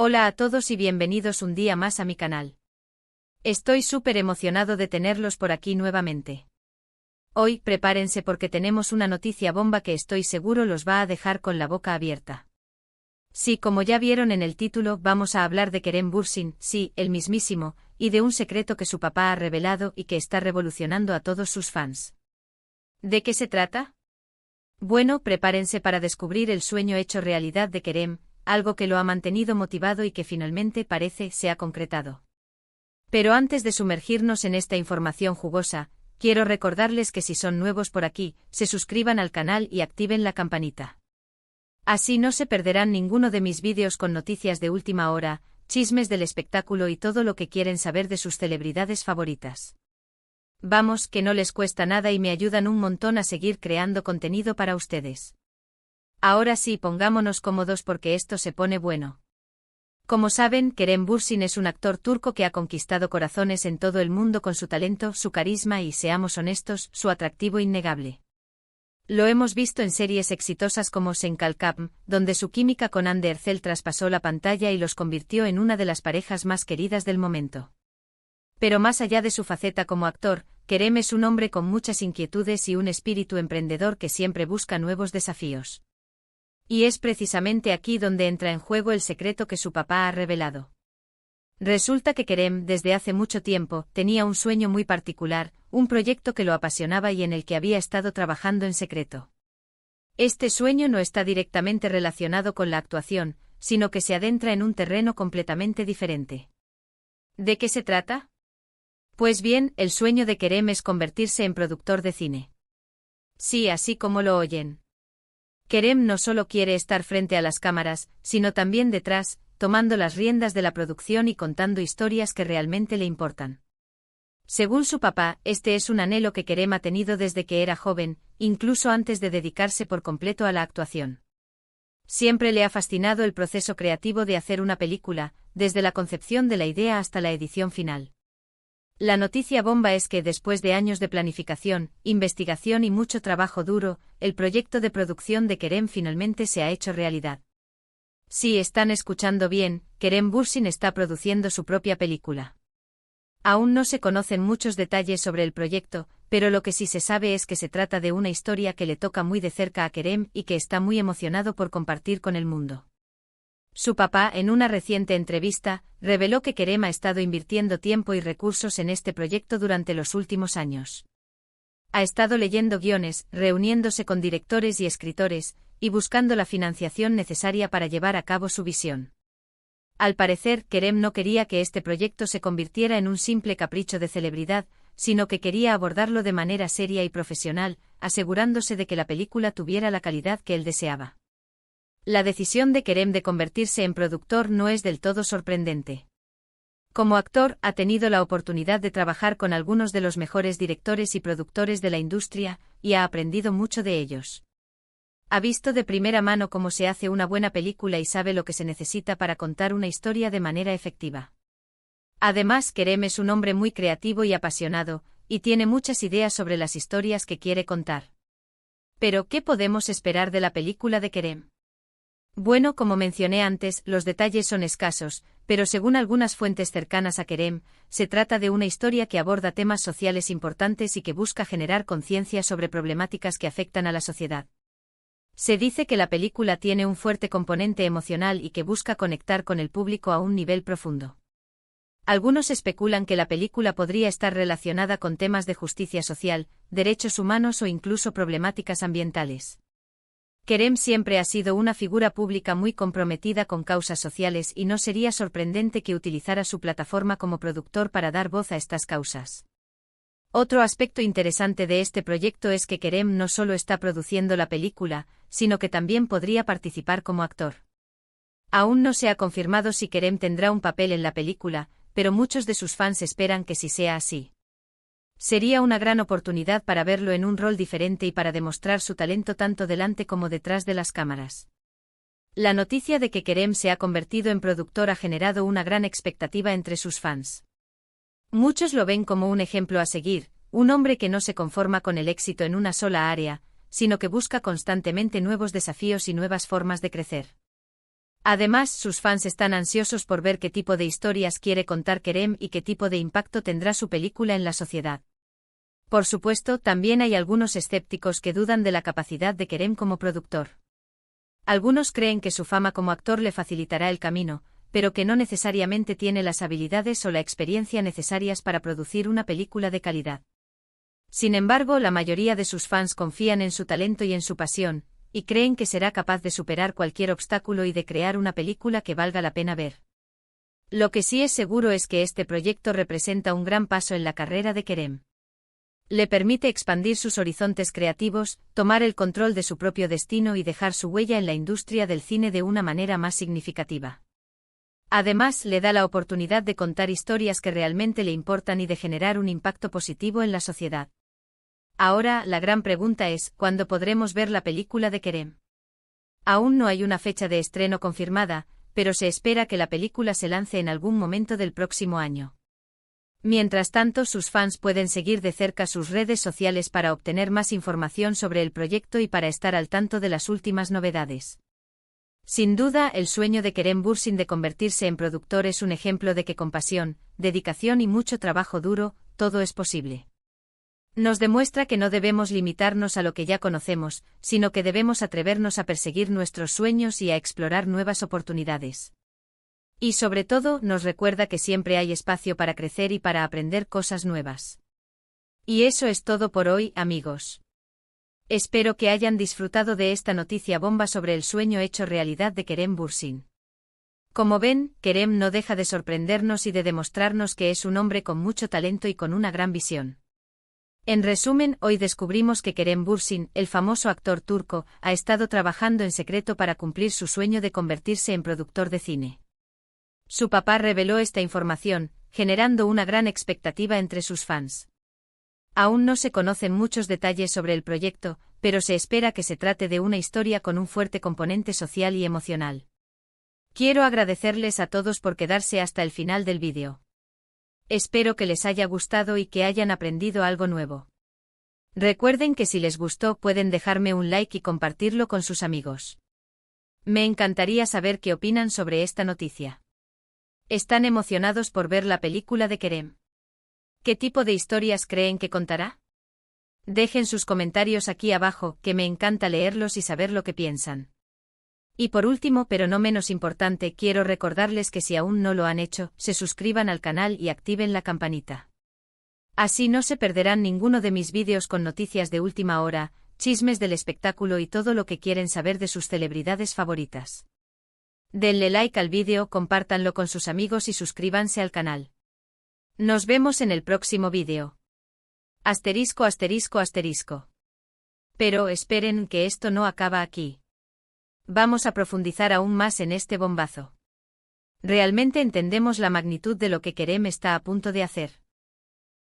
Hola a todos y bienvenidos un día más a mi canal. Estoy súper emocionado de tenerlos por aquí nuevamente. Hoy, prepárense porque tenemos una noticia bomba que estoy seguro los va a dejar con la boca abierta. Sí, como ya vieron en el título, vamos a hablar de Kerem Bürsin, sí, el mismísimo, y de un secreto que su papá ha revelado y que está revolucionando a todos sus fans. ¿De qué se trata? Bueno, prepárense para descubrir el sueño hecho realidad de Kerem, algo que lo ha mantenido motivado y que finalmente parece se ha concretado. Pero antes de sumergirnos en esta información jugosa, quiero recordarles que si son nuevos por aquí, se suscriban al canal y activen la campanita. Así no se perderán ninguno de mis vídeos con noticias de última hora, chismes del espectáculo y todo lo que quieren saber de sus celebridades favoritas. Vamos, que no les cuesta nada y me ayudan un montón a seguir creando contenido para ustedes. Ahora sí, pongámonos cómodos porque esto se pone bueno. Como saben, Kerem Bürsin es un actor turco que ha conquistado corazones en todo el mundo con su talento, su carisma y, seamos honestos, su atractivo innegable. Lo hemos visto en series exitosas como Sen Kalkam, donde su química con Hande Erçel traspasó la pantalla y los convirtió en una de las parejas más queridas del momento. Pero más allá de su faceta como actor, Kerem es un hombre con muchas inquietudes y un espíritu emprendedor que siempre busca nuevos desafíos. Y es precisamente aquí donde entra en juego el secreto que su papá ha revelado. Resulta que Kerem, desde hace mucho tiempo, tenía un sueño muy particular, un proyecto que lo apasionaba y en el que había estado trabajando en secreto. Este sueño no está directamente relacionado con la actuación, sino que se adentra en un terreno completamente diferente. ¿De qué se trata? Pues bien, el sueño de Kerem es convertirse en productor de cine. Sí, así como lo oyen. Kerem no solo quiere estar frente a las cámaras, sino también detrás, tomando las riendas de la producción y contando historias que realmente le importan. Según su papá, este es un anhelo que Kerem ha tenido desde que era joven, incluso antes de dedicarse por completo a la actuación. Siempre le ha fascinado el proceso creativo de hacer una película, desde la concepción de la idea hasta la edición final. La noticia bomba es que después de años de planificación, investigación y mucho trabajo duro, el proyecto de producción de Kerem finalmente se ha hecho realidad. Sí, están escuchando bien, Kerem Bürsin está produciendo su propia película. Aún no se conocen muchos detalles sobre el proyecto, pero lo que sí se sabe es que se trata de una historia que le toca muy de cerca a Kerem y que está muy emocionado por compartir con el mundo. Su papá, en una reciente entrevista, reveló que Kerem ha estado invirtiendo tiempo y recursos en este proyecto durante los últimos años. Ha estado leyendo guiones, reuniéndose con directores y escritores, y buscando la financiación necesaria para llevar a cabo su visión. Al parecer, Kerem no quería que este proyecto se convirtiera en un simple capricho de celebridad, sino que quería abordarlo de manera seria y profesional, asegurándose de que la película tuviera la calidad que él deseaba. La decisión de Kerem de convertirse en productor no es del todo sorprendente. Como actor, ha tenido la oportunidad de trabajar con algunos de los mejores directores y productores de la industria, y ha aprendido mucho de ellos. Ha visto de primera mano cómo se hace una buena película y sabe lo que se necesita para contar una historia de manera efectiva. Además, Kerem es un hombre muy creativo y apasionado, y tiene muchas ideas sobre las historias que quiere contar. Pero, ¿qué podemos esperar de la película de Kerem? Bueno, como mencioné antes, los detalles son escasos, pero según algunas fuentes cercanas a Kerem, se trata de una historia que aborda temas sociales importantes y que busca generar conciencia sobre problemáticas que afectan a la sociedad. Se dice que la película tiene un fuerte componente emocional y que busca conectar con el público a un nivel profundo. Algunos especulan que la película podría estar relacionada con temas de justicia social, derechos humanos o incluso problemáticas ambientales. Kerem siempre ha sido una figura pública muy comprometida con causas sociales y no sería sorprendente que utilizara su plataforma como productor para dar voz a estas causas. Otro aspecto interesante de este proyecto es que Kerem no solo está produciendo la película, sino que también podría participar como actor. Aún no se ha confirmado si Kerem tendrá un papel en la película, pero muchos de sus fans esperan que sí sea así. Sería una gran oportunidad para verlo en un rol diferente y para demostrar su talento tanto delante como detrás de las cámaras. La noticia de que Kerem se ha convertido en productor ha generado una gran expectativa entre sus fans. Muchos lo ven como un ejemplo a seguir, un hombre que no se conforma con el éxito en una sola área, sino que busca constantemente nuevos desafíos y nuevas formas de crecer. Además, sus fans están ansiosos por ver qué tipo de historias quiere contar Kerem y qué tipo de impacto tendrá su película en la sociedad. Por supuesto, también hay algunos escépticos que dudan de la capacidad de Kerem como productor. Algunos creen que su fama como actor le facilitará el camino, pero que no necesariamente tiene las habilidades o la experiencia necesarias para producir una película de calidad. Sin embargo, la mayoría de sus fans confían en su talento y en su pasión, y creen que será capaz de superar cualquier obstáculo y de crear una película que valga la pena ver. Lo que sí es seguro es que este proyecto representa un gran paso en la carrera de Kerem. Le permite expandir sus horizontes creativos, tomar el control de su propio destino y dejar su huella en la industria del cine de una manera más significativa. Además, le da la oportunidad de contar historias que realmente le importan y de generar un impacto positivo en la sociedad. Ahora, la gran pregunta es, ¿cuándo podremos ver la película de Kerem? Aún no hay una fecha de estreno confirmada, pero se espera que la película se lance en algún momento del próximo año. Mientras tanto, sus fans pueden seguir de cerca sus redes sociales para obtener más información sobre el proyecto y para estar al tanto de las últimas novedades. Sin duda, el sueño de Kerem Bürsin de convertirse en productor es un ejemplo de que con pasión, dedicación y mucho trabajo duro, todo es posible. Nos demuestra que no debemos limitarnos a lo que ya conocemos, sino que debemos atrevernos a perseguir nuestros sueños y a explorar nuevas oportunidades. Y sobre todo, nos recuerda que siempre hay espacio para crecer y para aprender cosas nuevas. Y eso es todo por hoy, amigos. Espero que hayan disfrutado de esta noticia bomba sobre el sueño hecho realidad de Kerem Bürsin. Como ven, Kerem no deja de sorprendernos y de demostrarnos que es un hombre con mucho talento y con una gran visión. En resumen, hoy descubrimos que Kerem Bürsin, el famoso actor turco, ha estado trabajando en secreto para cumplir su sueño de convertirse en productor de cine. Su papá reveló esta información, generando una gran expectativa entre sus fans. Aún no se conocen muchos detalles sobre el proyecto, pero se espera que se trate de una historia con un fuerte componente social y emocional. Quiero agradecerles a todos por quedarse hasta el final del vídeo. Espero que les haya gustado y que hayan aprendido algo nuevo. Recuerden que si les gustó pueden dejarme un like y compartirlo con sus amigos. Me encantaría saber qué opinan sobre esta noticia. ¿Están emocionados por ver la película de Kerem? ¿Qué tipo de historias creen que contará? Dejen sus comentarios aquí abajo, que me encanta leerlos y saber lo que piensan. Y por último, pero no menos importante, quiero recordarles que si aún no lo han hecho, se suscriban al canal y activen la campanita. Así no se perderán ninguno de mis vídeos con noticias de última hora, chismes del espectáculo y todo lo que quieren saber de sus celebridades favoritas. Denle like al vídeo, compártanlo con sus amigos y suscríbanse al canal. Nos vemos en el próximo vídeo. Asterisco asterisco asterisco. Pero esperen, que esto no acaba aquí. Vamos a profundizar aún más en este bombazo. Realmente entendemos la magnitud de lo que Kerem está a punto de hacer.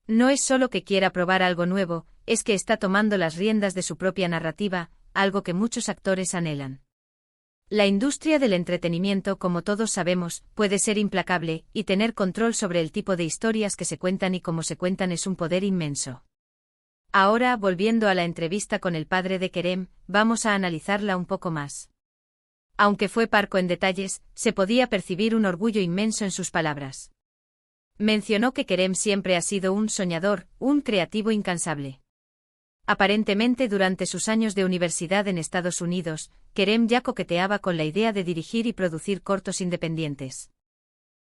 No es solo que quiera probar algo nuevo, es que está tomando las riendas de su propia narrativa, algo que muchos actores anhelan. La industria del entretenimiento, como todos sabemos, puede ser implacable, y tener control sobre el tipo de historias que se cuentan y cómo se cuentan es un poder inmenso. Ahora, volviendo a la entrevista con el padre de Kerem, vamos a analizarla un poco más. Aunque fue parco en detalles, se podía percibir un orgullo inmenso en sus palabras. Mencionó que Kerem siempre ha sido un soñador, un creativo incansable. Aparentemente durante sus años de universidad en Estados Unidos, Kerem ya coqueteaba con la idea de dirigir y producir cortos independientes.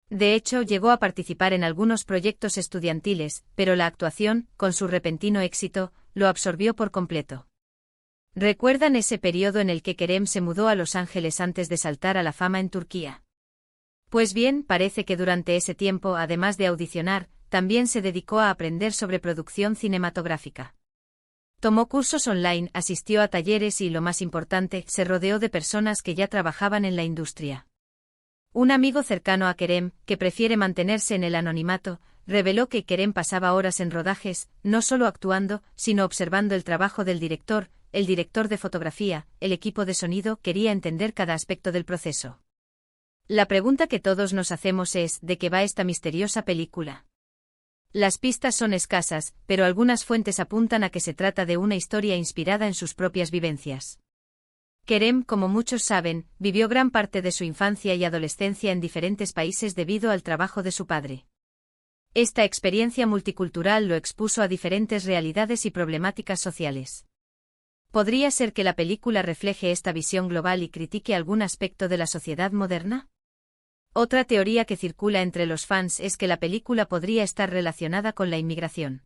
De hecho, llegó a participar en algunos proyectos estudiantiles, pero la actuación, con su repentino éxito, lo absorbió por completo. ¿Recuerdan ese periodo en el que Kerem se mudó a Los Ángeles antes de saltar a la fama en Turquía? Pues bien, parece que durante ese tiempo, además de audicionar, también se dedicó a aprender sobre producción cinematográfica. Tomó cursos online, asistió a talleres y, lo más importante, se rodeó de personas que ya trabajaban en la industria. Un amigo cercano a Kerem, que prefiere mantenerse en el anonimato, reveló que Kerem pasaba horas en rodajes, no solo actuando, sino observando el trabajo del director, el director de fotografía, el equipo de sonido, quería entender cada aspecto del proceso. La pregunta que todos nos hacemos es, ¿de qué va esta misteriosa película? Las pistas son escasas, pero algunas fuentes apuntan a que se trata de una historia inspirada en sus propias vivencias. Kerem, como muchos saben, vivió gran parte de su infancia y adolescencia en diferentes países debido al trabajo de su padre. Esta experiencia multicultural lo expuso a diferentes realidades y problemáticas sociales. ¿Podría ser que la película refleje esta visión global y critique algún aspecto de la sociedad moderna? Otra teoría que circula entre los fans es que la película podría estar relacionada con la inmigración.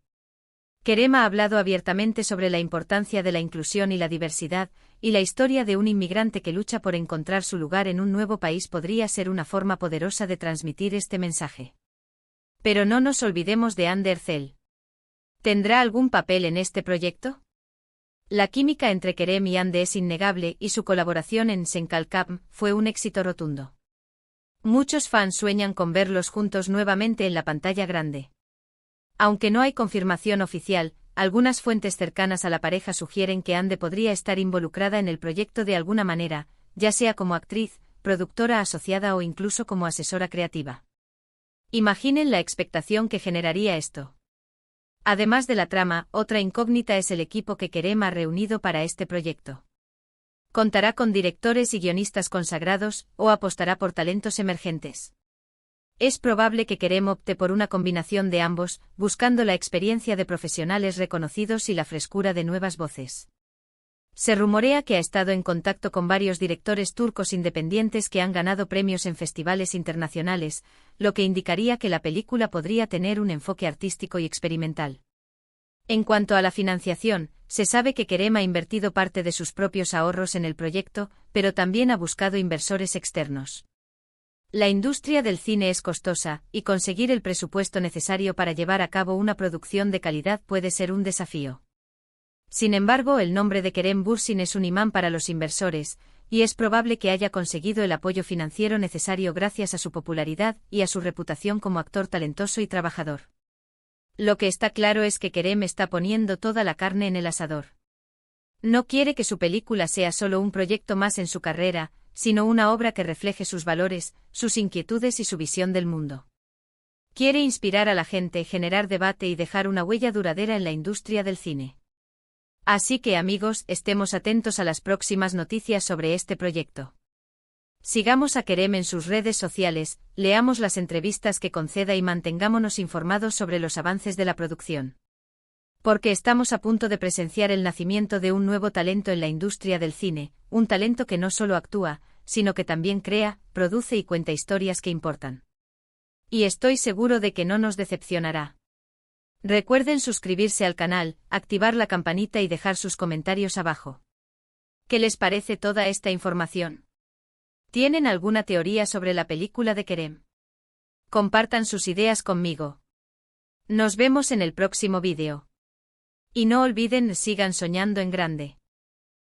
Kerem ha hablado abiertamente sobre la importancia de la inclusión y la diversidad, y la historia de un inmigrante que lucha por encontrar su lugar en un nuevo país podría ser una forma poderosa de transmitir este mensaje. Pero no nos olvidemos de Ander Zel. ¿Tendrá algún papel en este proyecto? La química entre Kerem y Ande es innegable y su colaboración en Senkalkam fue un éxito rotundo. Muchos fans sueñan con verlos juntos nuevamente en la pantalla grande. Aunque no hay confirmación oficial, algunas fuentes cercanas a la pareja sugieren que Ande podría estar involucrada en el proyecto de alguna manera, ya sea como actriz, productora asociada o incluso como asesora creativa. Imaginen la expectación que generaría esto. Además de la trama, otra incógnita es el equipo que Kerem ha reunido para este proyecto. ¿Contará con directores y guionistas consagrados, o apostará por talentos emergentes? Es probable que Kerem opte por una combinación de ambos, buscando la experiencia de profesionales reconocidos y la frescura de nuevas voces. Se rumorea que ha estado en contacto con varios directores turcos independientes que han ganado premios en festivales internacionales, lo que indicaría que la película podría tener un enfoque artístico y experimental. En cuanto a la financiación, se sabe que Kerem ha invertido parte de sus propios ahorros en el proyecto, pero también ha buscado inversores externos. La industria del cine es costosa, y conseguir el presupuesto necesario para llevar a cabo una producción de calidad puede ser un desafío. Sin embargo, el nombre de Kerem Bürsin es un imán para los inversores, y es probable que haya conseguido el apoyo financiero necesario gracias a su popularidad y a su reputación como actor talentoso y trabajador. Lo que está claro es que Kerem está poniendo toda la carne en el asador. No quiere que su película sea solo un proyecto más en su carrera, sino una obra que refleje sus valores, sus inquietudes y su visión del mundo. Quiere inspirar a la gente, generar debate y dejar una huella duradera en la industria del cine. Así que amigos, estemos atentos a las próximas noticias sobre este proyecto. Sigamos a Kerem en sus redes sociales, leamos las entrevistas que conceda y mantengámonos informados sobre los avances de la producción. Porque estamos a punto de presenciar el nacimiento de un nuevo talento en la industria del cine, un talento que no solo actúa, sino que también crea, produce y cuenta historias que importan. Y estoy seguro de que no nos decepcionará. Recuerden suscribirse al canal, activar la campanita y dejar sus comentarios abajo. ¿Qué les parece toda esta información? ¿Tienen alguna teoría sobre la película de Kerem? Compartan sus ideas conmigo. Nos vemos en el próximo vídeo. Y no olviden, sigan soñando en grande.